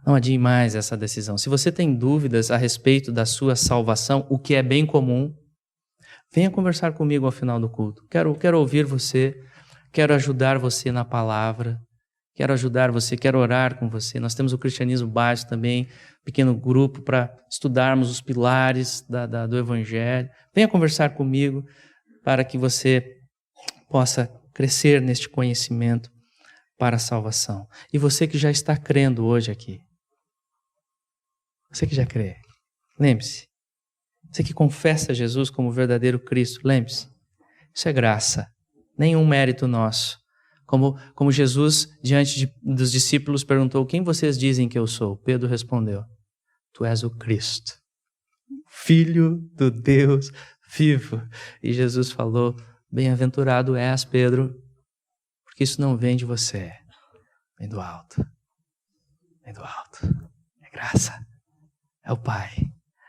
Não adie mais essa decisão. Se você tem dúvidas a respeito da sua salvação, o que é bem comum, venha conversar comigo ao final do culto. Quero ouvir você, quero ajudar você na palavra, quero ajudar você, quero orar com você. Nós temos o Cristianismo Básico também, pequeno grupo para estudarmos os pilares do Evangelho. Venha conversar comigo para que você possa crescer neste conhecimento para a salvação. E você que já está crendo hoje aqui, você que já crê, lembre-se, você que confessa Jesus como verdadeiro Cristo, lembre-se, isso é graça, nenhum mérito nosso. Como Jesus, diante dos discípulos, perguntou, quem vocês dizem que eu sou? Pedro respondeu, tu és o Cristo, Filho do Deus vivo. E Jesus falou, bem-aventurado és, Pedro, porque isso não vem de você, vem do alto. Vem do alto. É graça. É o Pai.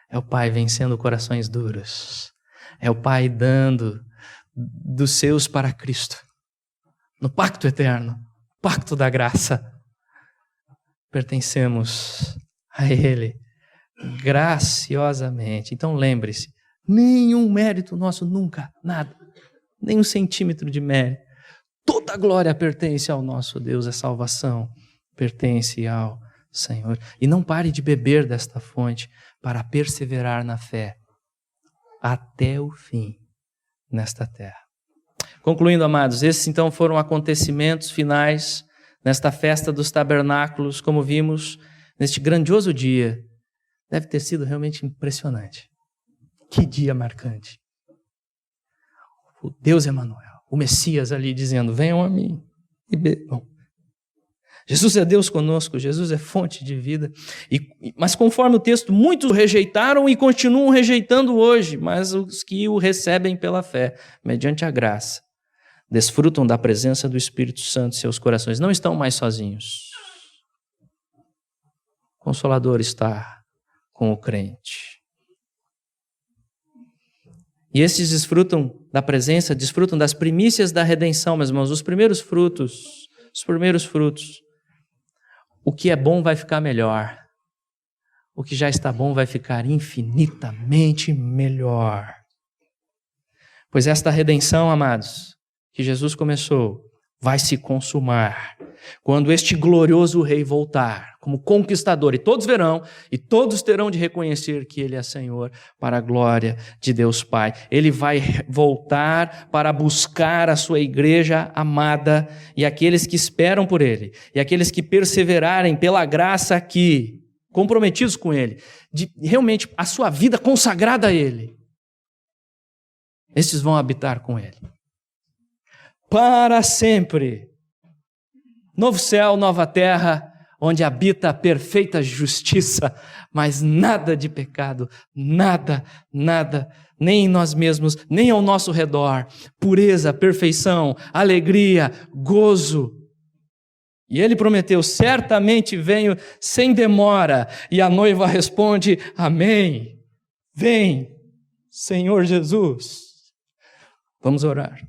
É o Pai vencendo corações duros. É o Pai dando dos seus para Cristo. No pacto eterno, pacto da graça. Pertencemos a Ele graciosamente. Então lembre-se, nenhum mérito nosso, nunca, nada. Nem 1 centímetro de mérito. Toda a glória pertence ao nosso Deus, a salvação pertence ao Senhor. E não pare de beber desta fonte para perseverar na fé até o fim nesta terra. Concluindo, amados, esses então foram acontecimentos finais nesta festa dos tabernáculos, como vimos neste grandioso dia. Deve ter sido realmente impressionante. Que dia marcante. O Deus Emanuel, o Messias ali dizendo, venham a mim e bebam. Jesus é Deus conosco, Jesus é fonte de vida. Mas conforme o texto, muitos o rejeitaram e continuam rejeitando hoje, mas os que o recebem pela fé, mediante a graça, desfrutam da presença do Espírito Santo em seus corações. Não estão mais sozinhos. O Consolador está com o crente. E estes desfrutam da presença, desfrutam das primícias da redenção, meus irmãos, os primeiros frutos. O que é bom vai ficar melhor. O que já está bom vai ficar infinitamente melhor. Pois esta redenção, amados, que Jesus começou, vai se consumar quando este glorioso Rei voltar como conquistador, e todos verão, e todos terão de reconhecer que Ele é Senhor, para a glória de Deus Pai. Ele vai voltar para buscar a sua igreja amada, e aqueles que esperam por Ele, e aqueles que perseverarem pela graça aqui, comprometidos com Ele, de realmente a sua vida consagrada a Ele, estes vão habitar com Ele. Para sempre. Novo céu, nova terra, onde habita a perfeita justiça, mas nada de pecado, nada, nem em nós mesmos, nem ao nosso redor. Pureza, perfeição, alegria, gozo. E ele prometeu: certamente venho sem demora. E a noiva responde: amém. Vem, Senhor Jesus. Vamos orar.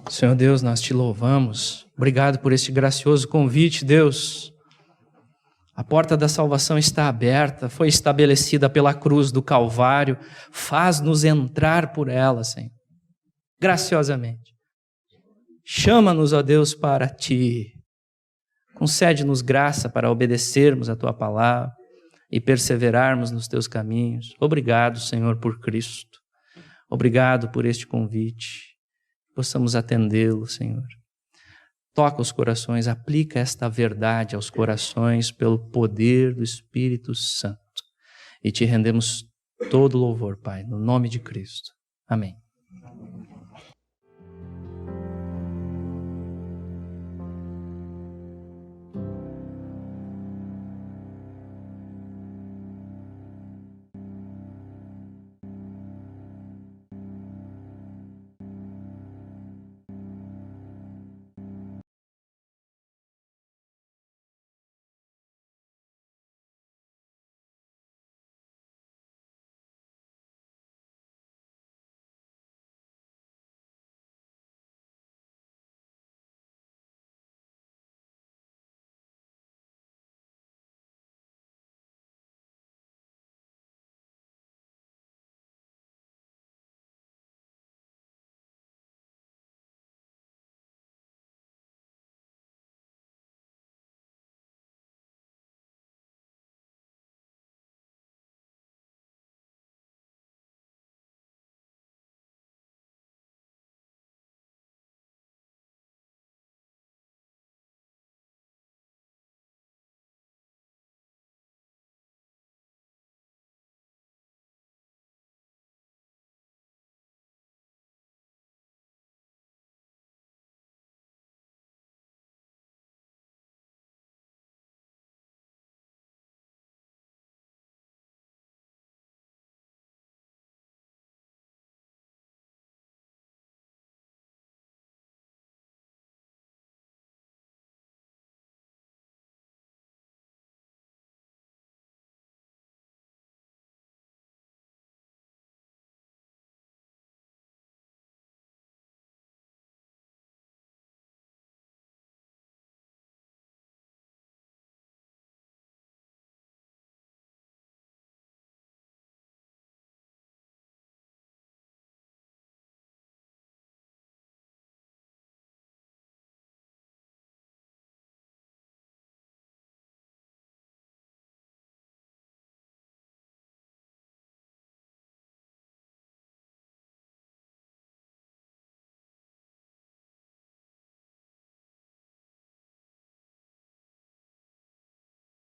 Senhor Deus, nós te louvamos. Obrigado por este gracioso convite, Deus. A porta da salvação está aberta, foi estabelecida pela cruz do Calvário. Faz-nos entrar por ela, Senhor, graciosamente. Chama-nos, ó Deus, para ti. Concede-nos graça para obedecermos a tua palavra e perseverarmos nos teus caminhos. Obrigado, Senhor, por Cristo. Obrigado por este convite. Possamos atendê-lo, Senhor. Toca os corações, aplica esta verdade aos corações pelo poder do Espírito Santo. E te rendemos todo louvor, Pai, no nome de Cristo. Amém.